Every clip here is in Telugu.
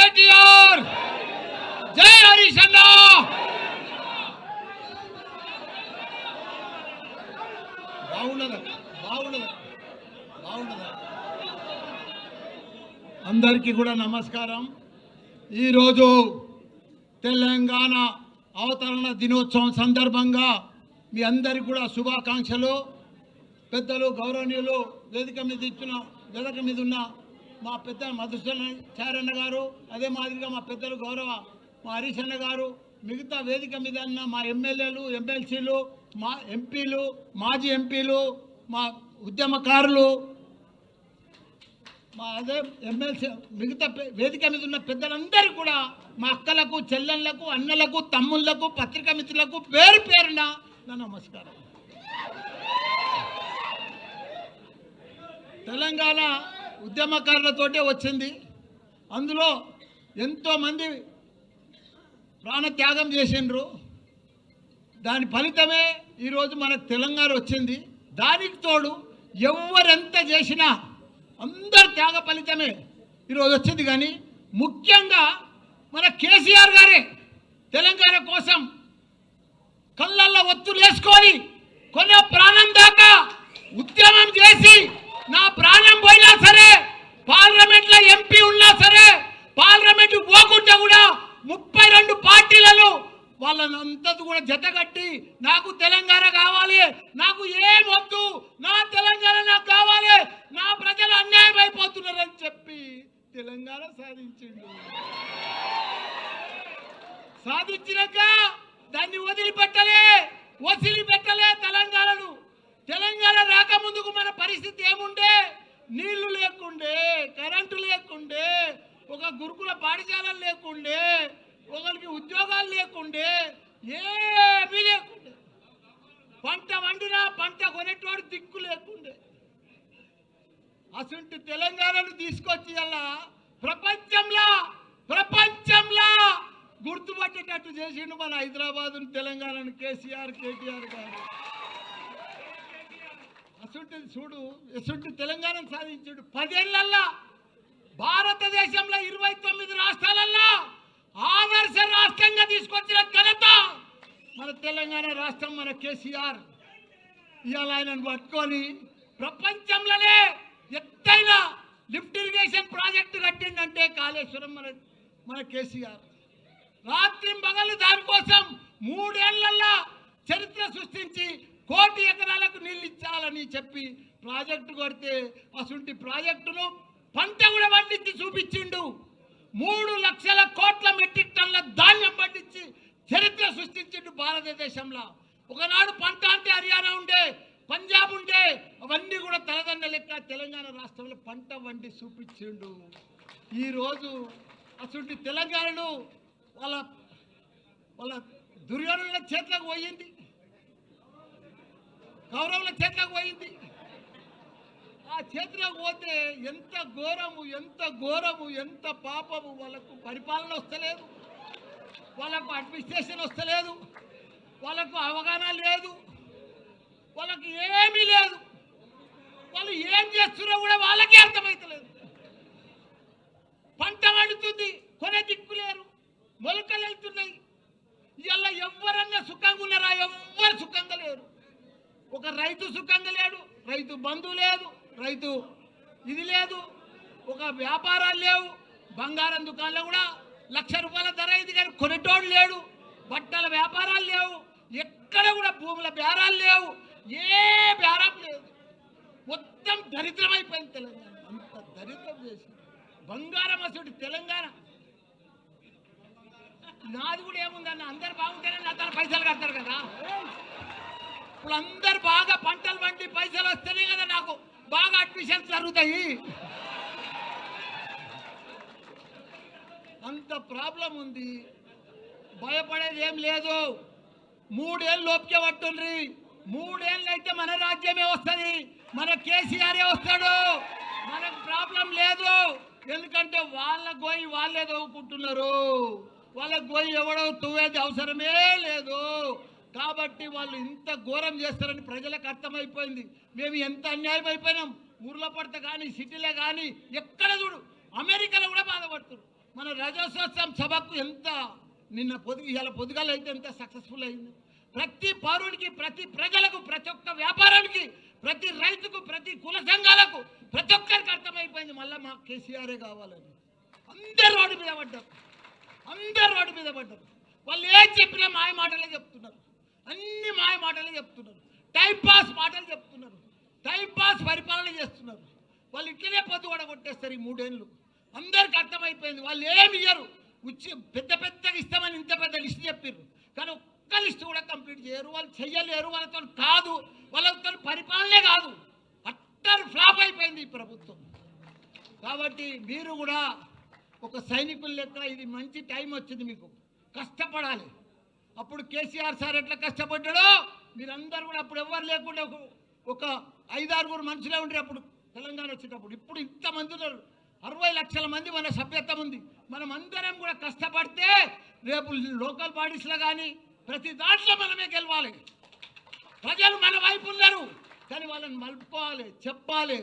కేటీఆర్, జై హరీష్ అన్న. అందరికీ కూడా నమస్కారం. ఈరోజు తెలంగాణ అవతరణ దినోత్సవం సందర్భంగా మీ అందరికీ కూడా శుభాకాంక్షలు. పెద్దలు గౌరవనీయులు వేదిక మీద ఉన్న మా పెద్ద మధుసూదనాచార్య గారు, అదే మాదిరిగా మా పెద్దలు గౌరవ మా హరీష్ అన్న గారు, మిగతా వేదిక మీద ఉన్న మా ఎమ్మెల్యేలు, ఎమ్మెల్సీలు, మా ఎంపీలు, మాజీ ఎంపీలు, మా ఉద్యమకారులు, మా అదే ఎమ్మెల్సీ, మిగతా వేదిక మీద ఉన్న పెద్దలందరూ కూడా మా అక్కలకు, చెల్లెళ్లకు, అన్నలకు, తమ్ముళ్లకు, పత్రికా మిత్రులకు పేరు పేరున నా నమస్కారం. తెలంగాణ ఉద్యమకారులతోటే వచ్చింది. అందులో ఎంతోమంది ప్రాణత్యాగం చేసిండ్రు. దాని ఫలితమే ఈరోజు మనకు తెలంగాణ వచ్చింది. దానికి తోడు ఎవరెంత చేసినా అందరు త్యాగ ఫలితమే ఈరోజు వచ్చింది. కానీ ముఖ్యంగా మన కేసీఆర్ గారే తెలంగాణ కోసం కళ్ళల్లో ఒత్తులు వేసుకొని కొన్న ప్రాణం దాకా ఉద్యమం చేసి, నా ప్రాణం పోయినా సరే, పార్లమెంట్లో ఎంపీ ఉన్నా సరే, పార్లమెంట్ పోకుండా కూడా 32 పార్టీలను వాళ్ళంతా కూడా జతగట్టి నాకు తెలంగాణ కావాలి, నాకు ఏం వద్దు, నా తెలంగాణ నాకు కావాలి, నా ప్రజలు అన్యాయం అయిపోతున్నారని చెప్పి తెలంగాణ సాధించినాక దాన్ని వదిలిపెట్టలే తెలంగాణను. తెలంగాణ రాకముందుకు మన పరిస్థితి ఏముండే? నీళ్లు లేకుండే, కరెంటు లేకుండే, ఒక గురుకుల పాఠశాలలు లేకుండే, ఒకరికి ఉద్యోగాలు లేకుండే, ఏమీ లేకుండే, పంట వండినా పంట కొనేటోడు దిక్కు లేకుండే. అసలు తెలంగాణను తీసుకొచ్చి అలా ప్రపంచంలో గుర్తుపట్టేటట్టు చేసిండు మన హైదరాబాద్ తెలంగాణను కేటీఆర్ గారు. అసలు తెలంగాణను సాధించాడు. 10 ఏళ్లల్లో భారతదేశంలో 29 రాష్ట్రాలలో ఆదర్శ రాష్ట్రంగా తీసుకొచ్చిన ఘనత మన తెలంగాణ రాష్ట్రం, మన కేసీఆర్. ఇవాళ ఆయనను పట్టుకొని ప్రపంచంలోనే ఎత్తైన లిఫ్ట్ ఇరిగేషన్ ప్రాజెక్టు కట్టిందంటే కాళేశ్వరం మన కేసీఆర్. రాత్రి పగలు దానికోసం 3 ఏళ్లలో చరిత్ర సృష్టించి 1 కోటి ఎకరాలకు నీళ్ళు ఇచ్చాలని చెప్పి ప్రాజెక్టు కొడితే అసలు ప్రాజెక్టును పంట కూడా పండించి చూపించిండు. 3 లక్షల కోట్ల మెట్రిక్ టన్నుల ధాన్యం పండించి చరిత్ర సృష్టించిండు భారతదేశంలో. ఒకనాడు పంట అంటే హర్యానా ఉండే, పంజాబ్ ఉండే, అవన్నీ కూడా తలదండ లెక్క తెలంగాణ రాష్ట్రంలో పంట వండి చూపించిండు. ఈరోజు అసలు తెలంగాణను వాళ్ళ దుర్యోధనుల చేతులకు పోయింది, కౌరవుల చేతులకు పోయింది. ఆ చేతులకు పోతే ఎంత ఘోరము, ఎంత పాపము. వాళ్ళకు పరిపాలన వస్తలేదు, వాళ్ళకు అడ్మినిస్ట్రేషన్ వస్తలేదు, వాళ్ళకు అవగాహన లేదు, వాళ్ళకి ఏమీ లేదు. వాళ్ళు ఏం చేస్తున్నారో కూడా వాళ్ళకే అర్థమవుతలేదు. పంట వండుతుంది, కొనే దిక్కు లేరు, మొలకలు వెళ్తున్నాయి. ఇలా ఎవరన్నా సుఖంగా ఉన్నారా? ఎవ్వరు సుఖంగా లేరు. ఒక రైతు సుఖంగా లేడు, రైతు బంధువు లేదు, రైతు ఇది లేదు, ఒక వ్యాపారాలు లేవు. బంగారం దుకాణంలో కూడా 1,00,000 రూపాయల ధర ఇది కానీ కొనేటోడు లేడు. బట్టల వ్యాపారాలు లేవు, ఎక్కడ కూడా భూముల బేరాలు లేవు, ఏ బేరం లేదు. మొత్తం దరిద్రం అయిపోయింది తెలంగాణ. అంత దరిద్రం చేసి బంగారం అసలు తెలంగాణ. నాది కూడా ఏముందన్న, అందరు బాగుంటేనే నా తన పైసలు కడతారు కదా. ఇప్పుడు అందరు బాగా పంటలు పండి పైసలు వస్తేనే కదా నాకు బాగా అడ్మిషన్స్ జరుగుతాయి. అంత ప్రాబ్లం ఉంది. భయపడేది ఏం లేదు. 3 ఏళ్ళు లోపుకే పట్టుండ్రి. 3 ఏళ్ళు అయితే మన రాజ్యమే వస్తుంది, మన కేసీఆరే వస్తాడు. మనకు ప్రాబ్లం లేదు. ఎందుకంటే వాళ్ళ గోయి వాళ్ళే తవ్వుకుంటున్నారు. వాళ్ళ గోయి ఎవడో తవ్వేది అవసరమే లేదు. కాబట్టి వాళ్ళు ఇంత ఘోరం చేస్తారని ప్రజలకు అర్థమైపోయింది. మేము ఎంత అన్యాయం అయిపోయినాం. ఊర్లో పడితే కానీ, సిటీలో కానీ, ఎక్కడ చూడు, అమెరికాలో కూడా బాధపడుతున్నారు. మన రజతోత్సవం సభకు ఎంత నిన్న ఇవాళ పొద్దుగాల అయితే ఎంత సక్సెస్ఫుల్ అయింది. ప్రతి పౌరుడికి, ప్రతి ప్రజలకు, ప్రతి ఒక్క వ్యాపారానికి, ప్రతి రైతుకు, ప్రతి కుల సంఘాలకు, ప్రతి ఒక్కరికి అర్థమైపోయింది మళ్ళీ మా కేసీఆరే కావాలని. అందరు రోడ్డు మీద పడ్డారు, అందరు రోడ్డు మీద పడ్డారు. వాళ్ళు ఏం చెప్పినా మాయ మాటలే చెప్తున్నారు, అన్ని మాయ మాటలే చెప్తున్నారు, టైంపాస్ మాటలు చెప్తున్నారు, టైంపాస్ పరిపాలన చేస్తున్నారు. వాళ్ళు ఇట్లనే పొద్దు కూడా కొట్టేస్తారు ఈ 3 ఏళ్ళు. అందరికి అర్థమైపోయింది వాళ్ళు ఏమి ఇయ్యరు. పెద్ద పెద్దగా ఇస్తామని ఇంత పెద్ద లిస్ట్ చెప్పారు, కానీ ఒక్క లిస్ట్ కూడా కంప్లీట్ చేయరు. వాళ్ళు చెయ్యలేరు, వాళ్ళతో కాదు, వాళ్ళతో పరిపాలనే కాదు. అట్టర్ ఫ్లాప్ అయిపోయింది ఈ ప్రభుత్వం. కాబట్టి మీరు కూడా ఒక సైనికుల లెక్క ఇది మంచి టైం వచ్చింది, మీకు కష్టపడాలి. అప్పుడు కేసీఆర్ సార్ ఎట్లా కష్టపడ్డాడో మీరందరూ కూడా అప్పుడు ఎవరు లేకుండా ఒక 5-6 మనుషులే ఉండరు అప్పుడు తెలంగాణ వచ్చేటప్పుడు. ఇప్పుడు ఇంతమంది ఉన్నారు, 60 లక్షల మంది మన సభ్యత్వం ఉంది. మనం అందరం కూడా కష్టపడితే రేపు లోకల్ బాడీస్లో కానీ ప్రతి దాంట్లో మనమే గెలవాలి. ప్రజలు మన వైపు ఉన్నారు, కానీ వాళ్ళని మలుపుకోవాలి, చెప్పాలి.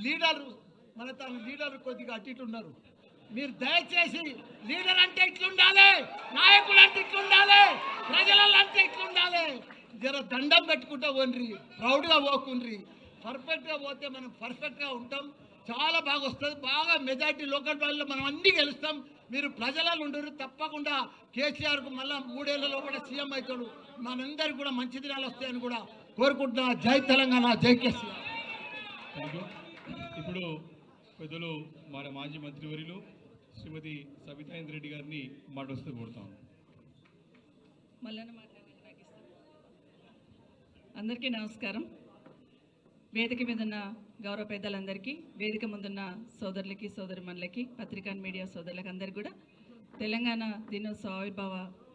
లీడరు మన తన లీడరు కొద్దిగా అటు ఇటు ఉన్నారు. మీరు దయచేసి లీడర్ అంటే ఇట్లుండాలి, నాయకుడు అంటే ఇట్లుండాలి, ప్రజలలో అంటే ఇట్లుండాలి. జర దండం పెట్టుకుంటూ పోండ్రి, ప్రౌడ్గా పోకుండ్రి. పర్ఫెక్ట్గా పోతే మనం పర్ఫెక్ట్గా ఉంటాం, చాలా బాగా వస్తుంది. బాగా మెజార్టీ లోకల్ బాడీలో మనం అన్నీ గెలుస్తాం. మీరు ప్రజలలో ఉండరు. తప్పకుండా కేసీఆర్కు మళ్ళీ 3 ఏళ్లలో కూడా సీఎం అవుతాడు. మనందరికీ కూడా మంచి దినాలు వస్తాయని కూడా కోరుకుంటున్నా. జై తెలంగాణ, జై కేసీఆర్. ఇప్పుడు పెద్దలు మన మాజీ మంత్రివర్యులు శ్రీమతి సబితా ఇంద్రెడ్డి గారిని మాట్లాడుతూ కోరుతాం. అందరికీ నమస్కారం. వేదిక మీద ఉన్న గౌరవ పెద్దలందరికీ, వేదిక ముందున్న సోదరులకి, సోదరిమణులకి, పత్రికా మీడియా సోదరులకి అందరికీ కూడా తెలంగాణ దినోత్సవ ఆవిర్భావ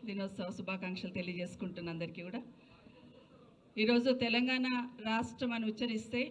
దినోత్సవ శుభాకాంక్షలు తెలియజేసుకుంటున్న అందరికీ కూడా. ఈరోజు తెలంగాణ రాష్ట్రం అని ఉచ్చరిస్తే